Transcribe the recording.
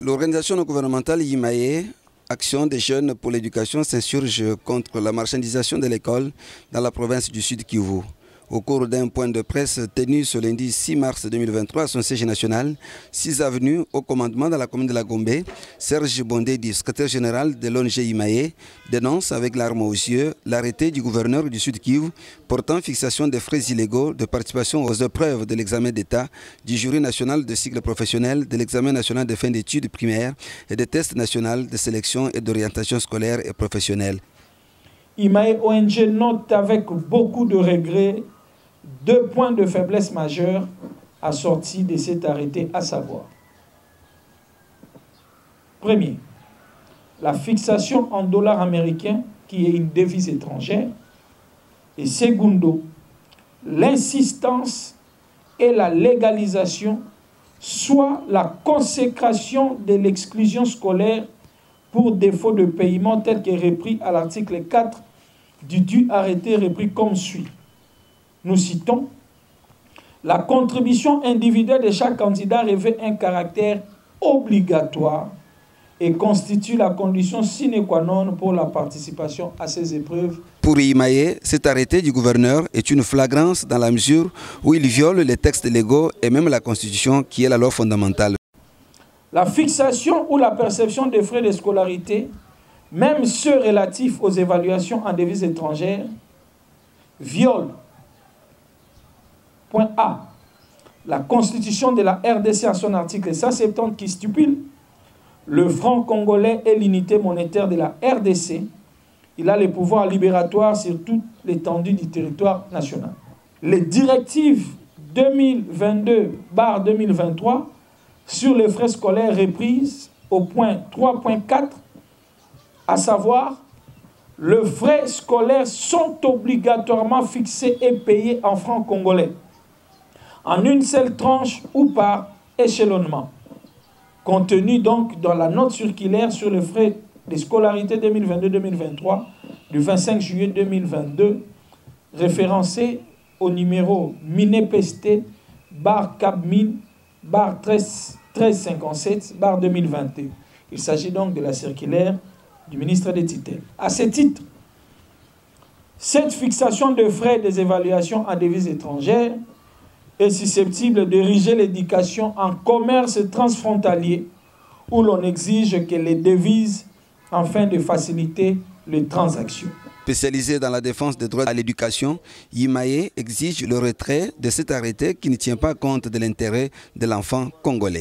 L'organisation non gouvernementale Yimaye, Action des jeunes pour l'éducation, s'insurge contre la marchandisation de l'école dans la province du Sud Kivu. Au cours d'un point de presse tenu ce lundi 6 mars 2023 à son siège national, 6 avenues au commandement dans la commune de la Gombe, Serge Bondedi, secrétaire général de l'ONG Yimaye, dénonce avec larmes aux yeux l'arrêté du gouverneur du Sud Kivu portant fixation des frais illégaux de participation aux épreuves de l'examen d'État, du jury national de cycle professionnel, de l'examen national de fin d'études primaires et des tests nationaux de sélection et d'orientation scolaire et professionnelle. Yimaye ONG note avec beaucoup de regrets 2 points de faiblesse majeurs assortis de cet arrêté, à savoir: premier, la fixation en dollars américains, qui est une devise étrangère, et secondo, l'insistance et la légalisation, soit la consécration de l'exclusion scolaire pour défaut de paiement tel que repris à l'article 4 du dit arrêté, repris comme suit. Nous citons: la contribution individuelle de chaque candidat revêt un caractère obligatoire et constitue la condition sine qua non pour la participation à ces épreuves. Pour Yimaye, cet arrêté du gouverneur est une flagrance dans la mesure où il viole les textes légaux et même la Constitution qui est la loi fondamentale. La fixation ou la perception des frais de scolarité, même ceux relatifs aux évaluations en devises étrangères, viole: point A, la Constitution de la RDC à son article 170 qui stipule le franc congolais est l'unité monétaire de la RDC. Il a les pouvoirs libératoires sur toute l'étendue du territoire national. Les directives 2022/2023 sur les frais scolaires reprises au point 3.4, à savoir: les frais scolaires sont obligatoirement fixés et payés en francs congolais, en une seule tranche ou par échelonnement. Contenu donc dans la note circulaire sur les frais de scolarité 2022-2023 du 25 juillet 2022, référencé au numéro MINEPST/CAB-1357/2021. Il s'agit donc de la circulaire du ministre des Tutelles. À ce titre, cette fixation de frais des évaluations en devises étrangères est susceptible d'ériger l'éducation en commerce transfrontalier où l'on exige que les devises afin de faciliter les transactions. Spécialisé dans la défense des droits à l'éducation, Yimaye exige le retrait de cet arrêté qui ne tient pas compte de l'intérêt de l'enfant congolais.